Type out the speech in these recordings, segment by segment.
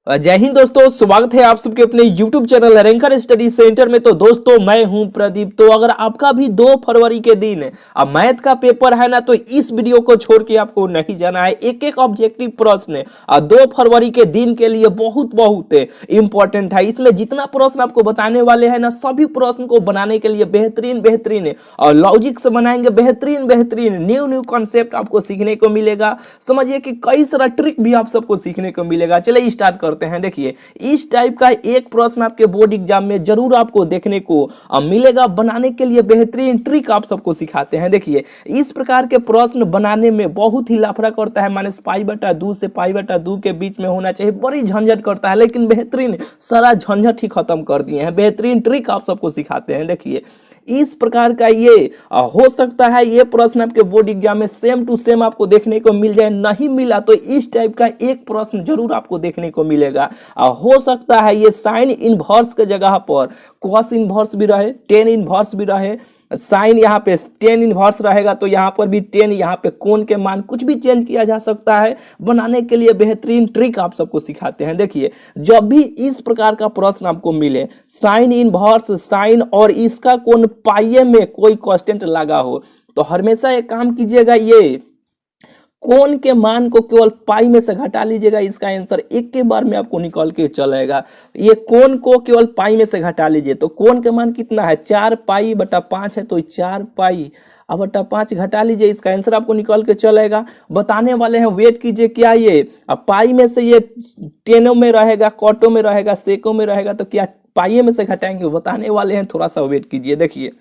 जय हिंद दोस्तों, स्वागत है आप सबके अपने YouTube channel ranker study centre में। तो दोस्तों मैं हूं प्रदीप। तो अगर आपका भी 2 फरवरी के दिन मैथ का पेपर है ना, तो इस वीडियो को छोड़ के आपको नहीं जाना है। एक एक ऑब्जेक्टिव प्रश्न 2 फरवरी के दिन के लिए बहुत बहुत इंपॉर्टेंट है। इसमें जितना प्रश्न आपको बताने वाले हैं ना, सभी प्रश्न को बनाने के लिए बेहतरीन और लॉजिक से बनाएंगे। बेहतरीन न्यू कॉन्सेप्ट आपको सीखने को मिलेगा। समझिए कि कई सारा ट्रिक भी आप सबको सीखने को मिलेगा। चलिए स्टार्ट करते हैं। देखिए, इस टाइप का एक प्रश्न आपके बोर्ड एग्जाम में जरूर आपको देखने को मिलेगा। बनाने के लिए बेहतरीन ट्रिक आप सबको सिखाते हैं। देखिए, इस प्रकार के प्रश्न बनाने में बहुत ही लाफड़ा करता है। -π/2 से π/2 के बीच में होना चाहिए। बड़ी झंझट करता है, लेकिन बेहतरीन सारा झंझट ही खत्म कर दिए हैं। बेहतरीन ट्रिक आप सबको सिखाते हैं। देखिए, इस प्रकार का ये हो सकता है ये प्रश्न आपके बोर्ड एग्जाम में सेम टू सेम आपको देखने को मिल जाए। नहीं मिला तो इस टाइप का एक प्रश्न जरूर आपको देखने को मिलेगा। हो सकता है ये साइन इनवर्स के जगह पर कॉस इनवर्स भी रहे, टेन इनवर्स भी रहे। साइन यहाँ पे टेन इनवर्स रहेगा तो यहाँ पर भी टेन, यहाँ पे कोण के मान कुछ भी चेंज किया जा सकता है। बनाने के लिए बेहतरीन ट्रिक आप सबको सिखाते हैं। देखिए, जब भी इस प्रकार का प्रश्न आपको मिले, साइन इनवर्स साइन और इसका कोण पाई में कोई कांस्टेंट लगा हो, तो हमेशा एक काम कीजिएगा, ये कोण के मान को केवल पाई में से घटा लीजिएगा। इसका आंसर एक के बार में आपको निकल के चलेगा। ये कोण को केवल पाई में से घटा लीजिए तो कोण के मान कितना है, 4π/5 है, तो 4π/5 घटा लीजिए। इसका आंसर आपको निकल के चलेगा। बताने वाले हैं, वेट कीजिए। क्या ये पाई में से ये टेनों में रहेगा, कॉटों में रहेगा, सेकों में रहेगा, तो क्या पाई में से घटाएंगे? बताने वाले हैं, थोड़ा सा वेट कीजिए। देखिए,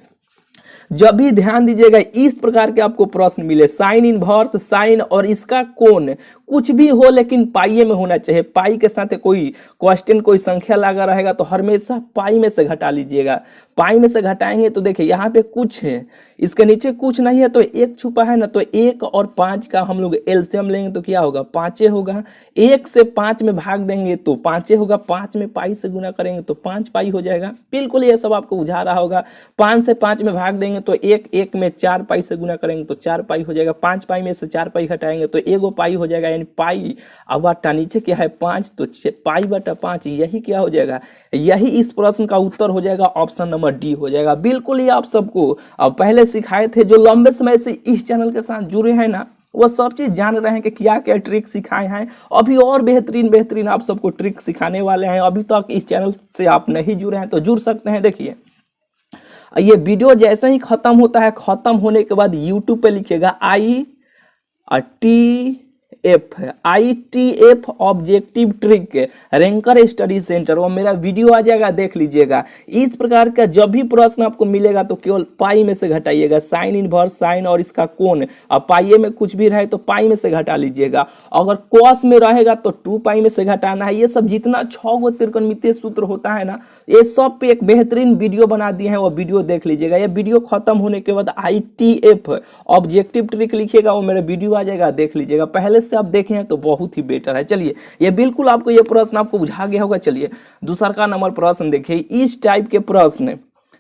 जब भी ध्यान दीजिएगा इस प्रकार के आपको प्रश्न मिले, साइन इनवर्स साइन और इसका कोण कुछ भी हो लेकिन पाई में होना चाहिए। पाई के साथ कोई कांस्टेंट कोई संख्या लगा रहेगा तो हमेशा पाई में से घटा लीजिएगा। पाई में से घटाएंगे तो देखिए यहाँ पे कुछ है, इसके नीचे कुछ नहीं है, तो एक छुपा है ना, तो 1 और 5 का हम लोग एलसीएम लेंगे तो क्या होगा, 5 होगा। 1 से 5 में भाग देंगे तो 5 होगा। 5 में पाई से गुना करेंगे तो 5 पाई हो जाएगा। बिल्कुल ये सब आपको बुझा रहा होगा। 5 से 5 में भाग देंगे तो 1 में 4 पाई से गुना करेंगे तो 4 पाई हो जाएगा। 5 पाई में से 4 पाई घटाएंगे तो 1 पाई हो जाएगा, यानी पाई अब बटा नीचे क्या है 5, तो π/5 यही क्या हो जाएगा, यही इस प्रश्न का उत्तर हो जाएगा। ऑप्शन नंबर डी हो जाएगा। बिल्कुल ये आप सबको पहले सिखाए थे। जो लंबे समय से इस चैनल के साथ जुड़े हैं ना, वो सब चीज जान रहे हैं कि क्या क्या ट्रिक सिखाए हैं। अभी और बेहतरीन आप सबको ट्रिक सिखाने वाले हैं। अभी तक इस चैनल से आप नहीं जुड़े हैं तो जुड़ सकते हैं। देखिए, ये वीडियो जैसे ही खत्म होता है, खत्म होने के बाद यूट्यूब पे लिखिएगा ITF objective trick ranker study centre, वो मेरा वीडियो आ जाएगा, देख लीजिएगा। इस प्रकार का जब भी प्रश्न आपको मिलेगा तो केवल पाई में से घटाइएगा। साइन इनवर्स साइन और इसका कोण पाई में कुछ भी रहे तो पाई में से घटा लीजिएगा। अगर कॉस में रहेगा तो 2 पाई में से घटाना है। ये सब जितना 6 गो त्रिकोणमितीय सूत्र होता है ना, ये सब पे एक बेहतरीन वीडियो बना दिए हैं, वो वीडियो देख लीजिएगा। ये वीडियो खत्म होने के बाद ITF ऑब्जेक्टिव ट्रिक लिखिएगा, वो मेरा वीडियो आ जाएगा, देख लीजिएगा। पहले से आप देखे हैं तो बहुत ही बेटर है। चलिए, ये बिल्कुल आपको ये प्रश्न आपको बुझा गया होगा। चलिए, दूसरा का नंबर प्रश्न देखिए। इस टाइप के प्रश्न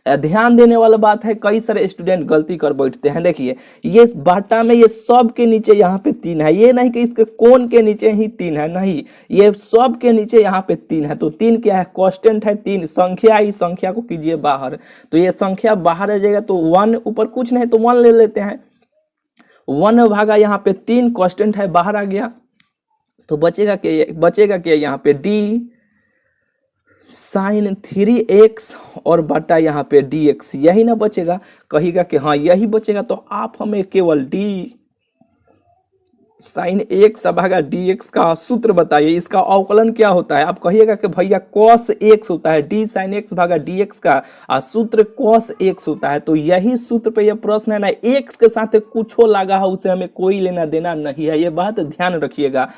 ध्यान देने वाला बात है, कई सारे स्टूडेंट गलती कर बैठते हैं। देखिए, ये बाटा में ये सब के नीचे यहाँ पे 3 है। ये नहीं कि इसके कोण के नीचे ही 3 है, नहीं, ये सब के नीचे यहाँ पे 3 है। तो 3 क्या है, कांस्टेंट है। 3 संख्या, इस संख्या को कीजिए बाहर, तो ये संख्या बाहर आ जाएगा। तो 1 ऊपर कुछ नहीं तो 1 ले लेते हैं। 1 भागा यहाँ पे 3 कांस्टेंट है, बाहर आ गया, तो बचेगा क्या यहाँ पे d साइन 3x और बटा यहाँ पे dx, यही ना बचेगा। कहिएगा कि हाँ यही बचेगा, तो आप हमें केवल d साइन x भागा dx का सूत्र बताइए। इसका अवकलन क्या होता है? आप कहिएगा कि भैया cos x होता है, d साइन x भागा dx का सूत्र cos x होता है। तो यही सूत्र पे यह प्रश्न है ना, x के साथ कुछ हो लगा है उसे हमें कोई लेना देना नहीं है, ये बात ध्यान रखिएगा।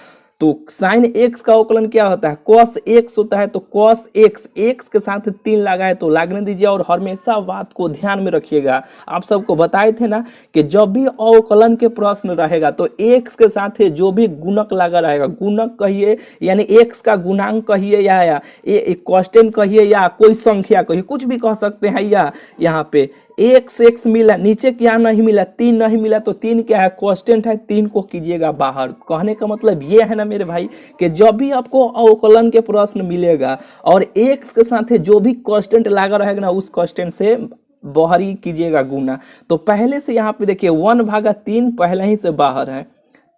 तो साइन x का अवकलन क्या होता है, cos x होता है। तो cos x के साथ 3 लगा है तो लागने दीजिए। और हमेशा बात को ध्यान में रखिएगा, आप सबको बताए थे ना कि जब भी अवकलन के प्रश्न रहेगा तो x के साथ जो भी गुणक लगा रहेगा, गुणक कहिए यानी x का गुणांक कहिए या कांस्टेंट कहिए या कोई संख्या कहिए, कुछ भी कह सकते हैं, या यहाँ पे एक्स एक्स मिला, नीचे क्या नहीं मिला, 3 नहीं मिला, तो 3 क्या है, कांस्टेंट है, 3 को कीजिएगा बाहर। कहने का मतलब ये है ना मेरे भाई कि जब भी आपको अवकलन के प्रश्न मिलेगा और एक्स के साथ जो भी कांस्टेंट लगा रहेगा ना, उस कांस्टेंट से बाहर ही कीजिएगा गुना। तो पहले से यहाँ पे देखिए 1/3 पहले ही से बाहर है,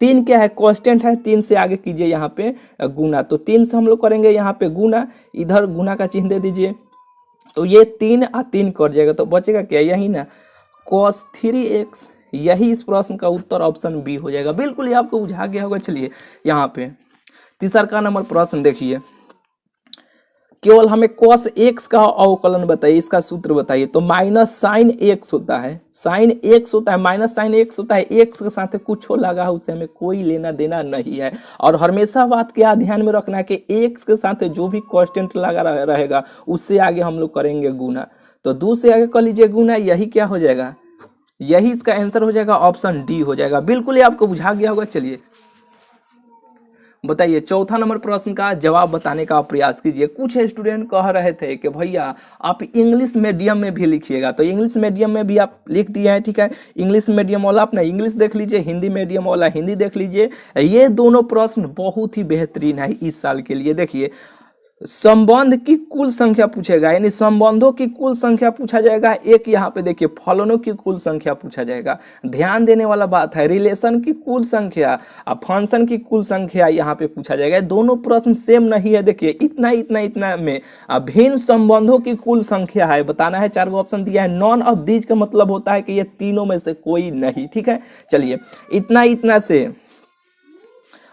3 क्या है, कांस्टेंट है, 3 से आगे कीजिए यहाँ पे गुना। तो 3 से हम लोग करेंगे यहाँ पे गुना, इधर गुना का चिन्ह दे दीजिए, तो ये 3 और 3 कट जाएगा, तो बचेगा क्या, यही ना, cos 3x। यही इस प्रश्न का उत्तर ऑप्शन बी हो जाएगा। बिल्कुल ये आपको बुझा गया होगा। चलिए यहाँ पे तीसरा नंबर प्रश्न देखिए, केवल हमें cos x का अवकलन बताइए, इसका सूत्र बताइए। तो माइनस साइन x होता है, साइन x होता है, माइनस साइन x होता है, x के साथ कुछ हो लगा है, उससे हमें कोई लेना देना नहीं है। और हमेशा बात क्या ध्यान में रखना है कि x के साथ जो भी कांस्टेंट लगा रहेगा उससे आगे हम लोग करेंगे गुना। तो 2 से आगे कर लीजिए गुना, यही क्या हो जाएगा, यही इसका आंसर हो जाएगा, ऑप्शन डी हो जाएगा। बिल्कुल ये आपको बुझा गया होगा। चलिए बताइए चौथा नंबर प्रश्न का जवाब बताने का प्रयास कीजिए। कुछ स्टूडेंट कह रहे थे कि भैया आप इंग्लिश मीडियम में भी लिखिएगा, तो इंग्लिश मीडियम में भी आप लिख दिए हैं, ठीक है। इंग्लिश मीडियम वाला अपना इंग्लिश देख लीजिए, हिंदी मीडियम वाला हिंदी देख लीजिए। ये दोनों प्रश्न बहुत ही बेहतरीन है इस साल के लिए। देखिए संबंध की कुल संख्या पूछेगा, यानी संबंधों की कुल संख्या पूछा जाएगा। एक यहाँ पे देखिए फलनों की कुल संख्या पूछा जाएगा। ध्यान देने वाला बात है, रिलेशन की कुल संख्या और फंक्शन की कुल संख्या यहाँ पे पूछा जाएगा। दोनों प्रश्न सेम नहीं है। देखिए इतना इतना इतना में भिन्न संबंधों की कुल संख्या है, बताना है। 4 ऑप्शन दिया है, नॉन ऑफ दीज का मतलब होता है कि ये तीनों में से कोई नहीं, ठीक है। चलिए इतना इतना से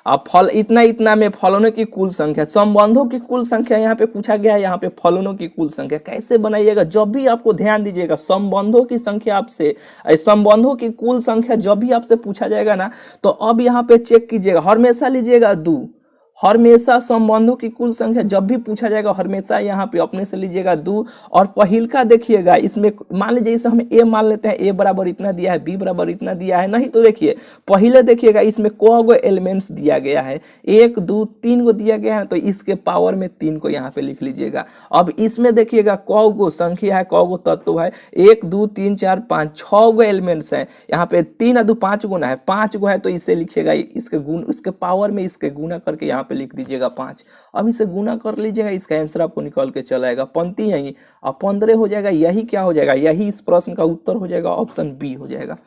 अब फल इतना इतना में फलनों की कुल संख्या, संबंधों की कुल संख्या यहाँ पे पूछा गया है, यहाँ पे फलनों की कुल संख्या कैसे बनाइएगा। जब भी आपको ध्यान दीजिएगा संबंधों की संख्या आपसे, संबंधों की कुल संख्या जब भी आपसे पूछा जाएगा ना, तो अब यहाँ पे चेक कीजिएगा, हमेशा लीजिएगा 2, हमेशा संबंधों की कुल संख्या जब भी पूछा जाएगा हमेशा यहाँ पे अपने से लीजिएगा 2। और पहिलका देखिएगा, इसमें मान लीजिए इसे हम ए मान लेते हैं, ए बराबर इतना दिया है, बी बराबर इतना दिया है, नहीं तो देखिए पहले देखिएगा इसमें को एलिमेंट्स दिया गया है, 1 2 3 को दिया गया है, तो इसके पावर में 3 को यहाँ पे लिख लीजिएगा। अब इसमें देखिएगा को संख्या है, को तत्व है, 1 2 3 4 5 6 गो एलिमेंट्स है, यहाँ पे 3 और 2 5 गुना है, 5 गो है, तो इसे लिखिएगा, इसके गुण इसके पावर में इसके गुना करके यहाँ पे लिख दीजिएगा 5। अब इसे गुना कर लीजिएगा, इसका आंसर आपको निकल के चला आएगा, पंक्ति है और 15 हो जाएगा। यही क्या हो जाएगा, यही इस प्रश्न का उत्तर हो जाएगा, ऑप्शन बी हो जाएगा।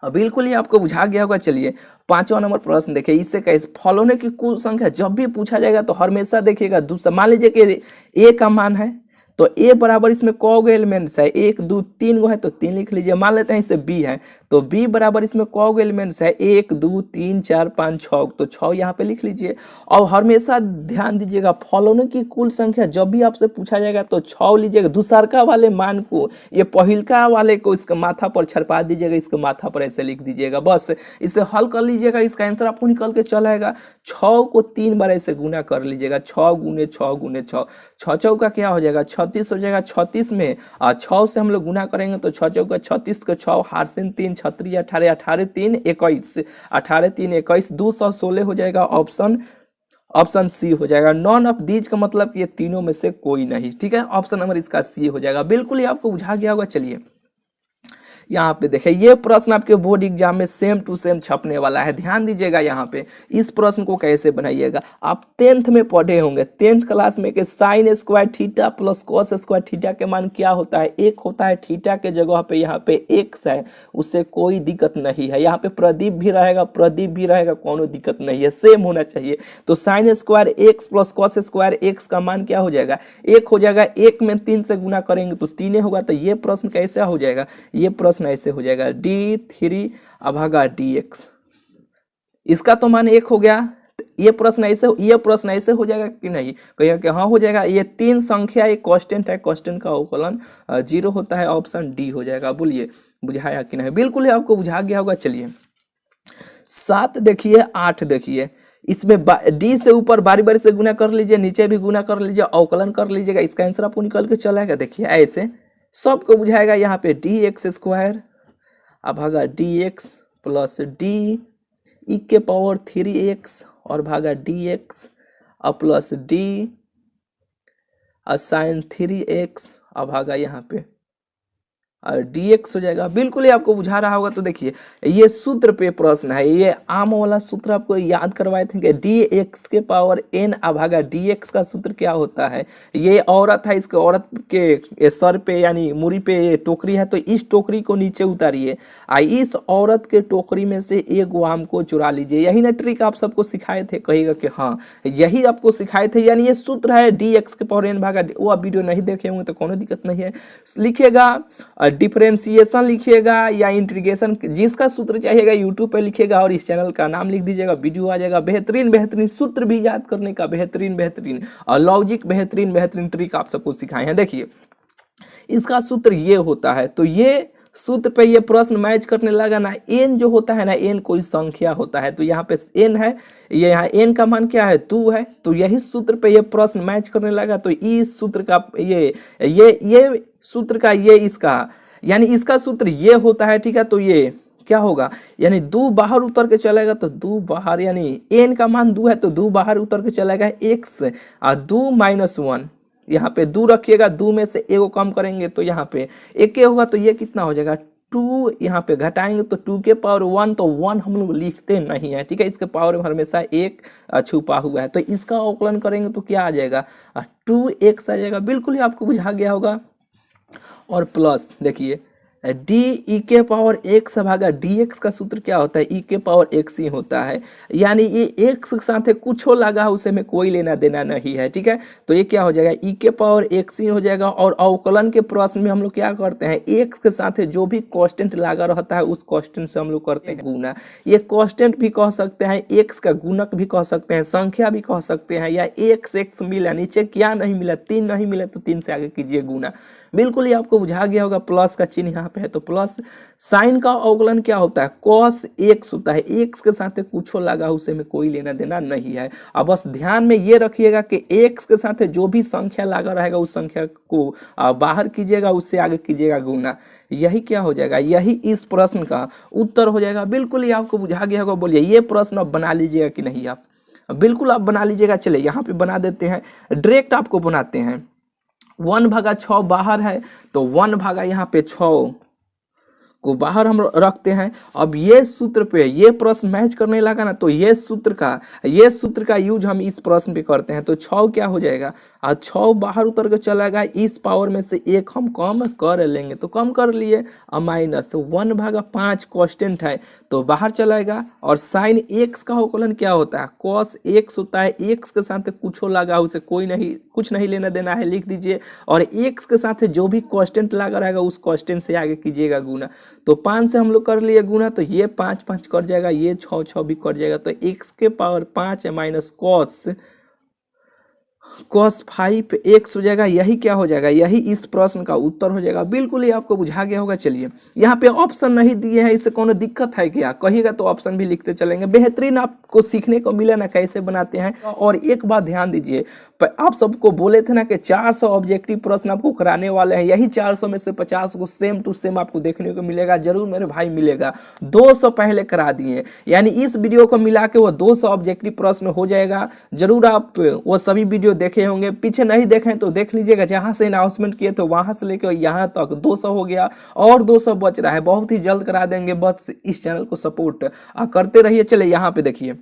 अब बिल्कुल ही आपको बुझा गया होगा। चलिए 5वां नंबर प्रश्न देखिए, इससे कैसे फलनों की कुल संख्या जब भी पूछा जाएगा तो हमेशा देखिएगा दूसरा, मान लीजिए कि ए का मान है, तो ए बराबर इसमें को एलिमेंट्स है, 1 2 3 गो है, तो 3 लिख लीजिए। मान लेते हैं इसे बी है, तो बी बराबर इसमें को एलिमेंट्स है, 1 2 3 4 5 6, तो 6 यहाँ पे लिख लीजिए। और हमेशा ध्यान दीजिएगा फलनों की कुल संख्या जब भी आपसे पूछा जाएगा तो 6 लीजिएगा। दूसरका वाले मान को, ये पहिलका वाले को इसके माथा पर छरपा दीजिएगा, इसके माथा पर ऐसे लिख दीजिएगा, बस इसे हल कर लीजिएगा, इसका आंसर आपको निकल के चला आएगा। 6 को 3 बार ऐसे गुना कर लीजिएगा, 6 गुने 6 गुने 6, 6 चौका क्या हो जाएगा, 36 हो जाएगा। 36 में 6 से हम लोग गुना करेंगे तो 6 चौका 36 का 6 हारसिन 3 छत्री 18 18 3 21 18 3 21 216 हो जाएगा। ऑप्शन सी हो जाएगा। नॉन ऑफ दीज का मतलब ये तीनों में से कोई नहीं, ठीक है। ऑप्शन नंबर इसका सी हो जाएगा। बिल्कुल ही आपको बुझा गया होगा। चलिए यहाँ पे देखिए, ये प्रश्न आपके बोर्ड एग्जाम में सेम टू सेम छपने वाला है, ध्यान दीजिएगा। यहाँ पे इस प्रश्न को कैसे बनाइएगा, आप 10th में पढ़े होंगे, 10th क्लास में कि sine square theta plus cos square theta के मान क्या होता है, 1 होता है। थीटा के जगह पे यहाँ पे x है, उससे कोई दिक्कत नहीं है। यहाँ पे प्रदीप भी रहेगा, कोनो दिक्कत नहीं है, सेम होना चाहिए। तो sine square x plus cos square x का मान क्या हो जाएगा, 1 हो जाएगा। 1 में 3 से गुना करेंगे तो 3 होगा। तो ये प्रश्न कैसा हो जाएगा, ये प्रश्न ऐसे हो जाएगा d3 अभागा dx। इसका तो मान 1 हो गया। ये प्रश्न ऐसे हो जाएगा कि नहीं, कहिएगा कि हाँ हो जाएगा। ये 3 संख्या एक कांस्टेंट है, कांस्टेंट का अवकलन 0 होता है, ऑप्शन डी हो जाएगा। बोलिए बुझाया कि नहीं, बिल्कुल ही आपको बुझा गया होगा। चलिए 7 देखिए, 8 देखिए, इसमें डी से ऊपर बारी बारी से गुना कर लीजिए, नीचे भी गुना कर लीजिए, अवकलन कर लीजिएगा, इसका आंसर आपको निकल के चला आएगा। देखिए ऐसे सबको बुझाएगा। यहाँ पे dx स्क्वायर अब भागा dx प्लस डी ई के पावर 3x और भागा dx और प्लस डी और साइन 3x और भागा यहाँ पे और dx हो जाएगा। बिल्कुल ही आपको बुझा रहा होगा। तो देखिए ये सूत्र पे प्रश्न है, ये आम वाला सूत्र आपको याद करवाए थे कि dx के पावर n अभागा dx का सूत्र क्या होता है। ये औरत है, इसके औरत के सर पे यानी मुड़ी पे ये टोकरी है, तो इस टोकरी को नीचे उतारिए, इस औरत के टोकरी में से एक आम को चुरा लीजिए। यही ना ट्रिक आप सबको सिखाए थे, कहिएगा कि हाँ यही आपको सिखाए थे। यानी ये सूत्र है dx के पावर n भागा, वो आप वीडियो नहीं देखे होंगे तो कोनो दिक्कत नहीं है, लिखिएगा डिफरेंशिएशन लिखिएगा या इंटीग्रेशन, जिसका सूत्र चाहिएगा यूट्यूब पे लिखिएगा और इस चैनल का नाम लिख दीजिएगा, वीडियो आ जाएगा। बेहतरीन बेहतरीन सूत्र भी याद करने का बेहतरीन बेहतरीन और लॉजिक बेहतरीन बेहतरीन ट्रिक आप सबको सिखाए हैं। देखिए इसका सूत्र ये होता है, तो ये सूत्र पे ये प्रश्न मैच करने लगा ना। n जो होता है ना, n कोई संख्या होता है, तो यहाँ पे n है, ये यहाँ n का मान क्या है 2 है, तो यही सूत्र पे ये प्रश्न मैच करने लगा। तो इस सूत्र का ये सूत्र का ये इसका यानी इसका सूत्र ये होता है, ठीक है। तो ये क्या होगा, यानी 2 बाहर उतर के चलेगा, तो 2 बाहर यानी n का मान 2 है, तो 2 बाहर उतर के चलेगा x और 2 - 1, यहाँ पे 2 रखिएगा, 2 में से एगो कम करेंगे तो यहाँ पे 1 होगा, तो ये कितना हो जाएगा 2, यहाँ पे घटाएंगे तो 2 के पावर 1, तो 1 हम लोग लिखते नहीं है, ठीक है। इसके पावर में हमेशा 1 छुपा हुआ है, तो इसका अवकलन करेंगे तो क्या आ जाएगा 2x आ जाएगा। बिल्कुल ही आपको बुझा गया होगा। और प्लस देखिए डी ई के पावर एक्स भागा डी एक्स का सूत्र क्या होता है, ई के पावर एक्स ही होता है, यानी ये एक्स के साथ कुछ हो लगा उसे में कोई लेना देना नहीं है, ठीक है। तो ये क्या हो जाएगा ई के पावर एक्स ही हो जाएगा। और अवकलन के प्रश्न में हम लोग क्या करते हैं, एक्स के साथ जो भी कांस्टेंट लगा रहता है उस कांस्टेंट से हम लोग करते हैं गुना। ये कांस्टेंट भी कह सकते हैं, एक्स का गुणक भी कह सकते हैं, संख्या भी कह सकते हैं, या एक्स एक्स मिला, नीचे क्या नहीं मिला 3 नहीं मिला तो 3 से आगे कीजिए गुना। बिल्कुल ही आपको बुझा गया होगा। प्लस का चिन्ह यहाँ पे है, तो प्लस साइन का अवकलन क्या होता है कॉस एक्स होता है, एक्स के साथ कुछ लगा उसे में कोई लेना देना नहीं है। अब बस ध्यान में ये रखिएगा कि एक्स के साथ जो भी संख्या लगा रहेगा उस संख्या को बाहर कीजिएगा, उससे आगे कीजिएगा गुना। यही क्या हो जाएगा, यही इस प्रश्न का उत्तर हो जाएगा। बिल्कुल ही आपको बुझा गया होगा। बोलिए ये प्रश्न अब बना लीजिएगा कि नहीं, आप बिल्कुल आप बना लीजिएगा। चलिए यहाँ पे बना देते हैं, डायरेक्ट आपको बनाते हैं। 1/6 बाहर है, तो 1 यहाँ पे 6 को बाहर हम रखते हैं। अब ये सूत्र पे ये प्रश्न मैच करने लगा ना, तो ये सूत्र का यूज हम इस प्रश्न पे करते हैं। तो 6 क्या हो जाएगा, और 6 बाहर उतर के चलेगा, इस पावर में से 1 हम कम कर लेंगे, तो कम कर लिए, और माइनस 1/5 कांस्टेंट है तो बाहर चलाएगा। और साइन एक्स का अवकलन क्या होता है, कॉस एक्स होता है, एक्स के साथ कुछ लगा उसे कुछ नहीं लेना देना है, लिख दीजिए। और एक्स के साथ जो भी कांस्टेंट लगा रहेगा उस कांस्टेंट से आगे कीजिएगा गुना। तो 5 से हम लोग कर लिए गुना, तो ये 5 5 कट जाएगा, ये 6 6 भी कट जाएगा, तो x के पावर 5 है माइनस cos 5 x हो जाएगा। यही क्या हो जाएगा, यही इस प्रश्न का उत्तर हो जाएगा। बिल्कुल ही आपको बुझा गया होगा। चलिए यहाँ पे ऑप्शन नहीं दिए हैं, इससे कोनो दिक्कत है क्या, कहिएगा तो ऑप्शन भी लिखते चलेंगे। बेहतरीन आपको सीखने को मिला ना कैसे बनाते हैं। और एक बात ध्यान दीजिए, आप सबको बोले थे ना कि 400 ऑब्जेक्टिव प्रश्न आपको कराने वाले हैं, यही 400 में से 50 को सेम टू सेम आपको देखने को मिलेगा। जरूर मेरे भाई मिलेगा। 200 पहले करा दिए, यानी इस वीडियो को मिला के वो 200 ऑब्जेक्टिव प्रश्न हो जाएगा। जरूर आप वो सभी वीडियो देखे होंगे, पीछे नहीं देखें तो देख लीजिएगा। जहां से अनाउंसमेंट किए थे वहां से लेकर यहाँ तक 200 हो गया, और 200 बच रहा है, बहुत ही जल्द करा देंगे। बस इस चैनल को सपोर्ट करते रहिए। चले यहाँ पे देखिए,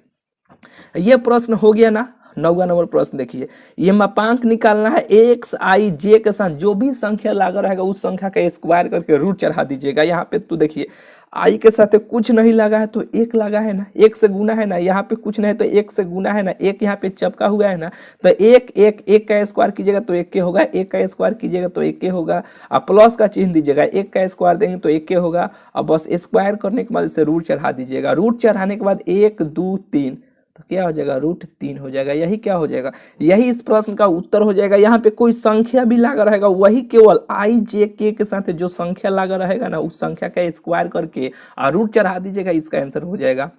ये प्रश्न हो गया ना, 9वां नंबर प्रश्न देखिए, ये मापांक निकालना है। एक्स आई जे के साथ जो भी संख्या लगा रहेगा उस संख्या का स्क्वायर करके रूट चढ़ा दीजिएगा। यहाँ पे तो देखिए आई के साथ कुछ नहीं लगा है तो 1 लगा है ना, 1 से गुना है ना, यहाँ पे कुछ नहीं तो 1 से गुना है ना, 1 यहाँ पे चपका हुआ है ना, तो 1 का स्क्वायर कीजिएगा तो 1 होगा, 1 का स्क्वायर कीजिएगा तो 1 होगा। अब प्लस का चिन्ह दीजिएगा, 1 का स्क्वायर देंगे तो 1 होगा। अब बस स्क्वायर करने के बाद इसे रूट चढ़ा दीजिएगा। रूट चढ़ाने के बाद 1 2 3 तो क्या हो जाएगा, √3 हो जाएगा। यही क्या हो जाएगा, यही इस प्रश्न का उत्तर हो जाएगा। यहाँ पे कोई संख्या भी लगा रहेगा, वही केवल आई जे के के साथ जो संख्या लगा रहेगा ना उस संख्या का स्क्वायर करके और रूट चढ़ा दीजिएगा, इसका आंसर हो जाएगा।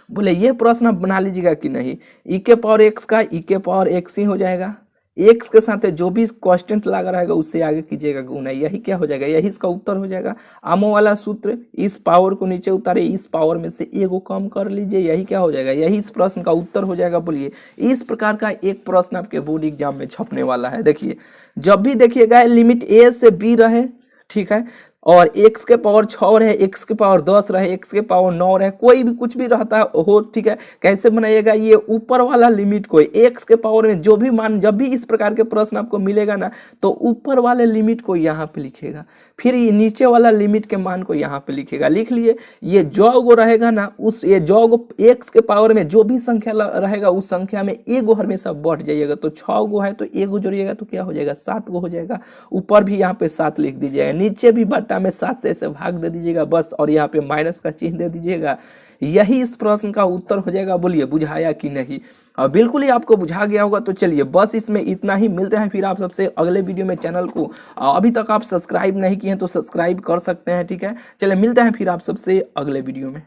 बोले ये प्रश्न आप बना लीजिएगा कि नहीं, ई के पावर एक्स का ई के पावर एक्स ही हो जाएगा। एक्स के साथ जो भी कांस्टेंट लगा रहेगा उससे आगे कीजिएगा गुना। यही क्या हो जाएगा, यही इसका उत्तर हो जाएगा। आमो वाला सूत्र, इस पावर को नीचे उतारे, इस पावर में से एगो कम कर लीजिए। यही क्या हो जाएगा, यही इस प्रश्न का उत्तर हो जाएगा। बोलिए इस प्रकार का एक प्रश्न आपके बोर्ड एग्जाम में छपने वाला है। देखिए जब भी देखिएगा लिमिट ए से बी रहे, ठीक है। और x के पावर 6 रहे, x के पावर 10 रहे, x के पावर 9 रहे, कोई भी कुछ भी रहता हो, ठीक है। कैसे बनाइएगा, ये ऊपर वाला लिमिट को x के पावर में जो भी मान, जब भी इस प्रकार के प्रश्न आपको मिलेगा ना, तो ऊपर वाले लिमिट को यहाँ पे लिखेगा, फिर ये नीचे वाला लिमिट के मान को यहाँ पे लिखेगा। लिख लिए, ये जो रहेगा ना, उस ये जो x के पावर में जो भी संख्या रहेगा उस संख्या में एगो हमेशा बढ़ जाइएगा। तो 6 गो है तो एगो जोड़िएगा तो क्या हो जाएगा, 7 गो हो जाएगा। ऊपर भी यहाँ पे 7 लिख दीजिएगा, नीचे भी बट्टा में 7 से ऐसे भाग दे दीजिएगा बस, और यहाँ पे माइनस का चिन्ह दे दीजिएगा। यही इस प्रश्न का उत्तर हो जाएगा। बोलिए बुझाया कि नहीं? और बिल्कुल ही आपको बुझा गया होगा। तो चलिए बस इसमें इतना ही, मिलते हैं फिर आप सबसे अगले वीडियो में। चैनल को अभी तक आप सब्सक्राइब नहीं किए हैं तो सब्सक्राइब कर सकते हैं, ठीक है। चलिए मिलते हैं फिर आप सबसे अगले वीडियो में।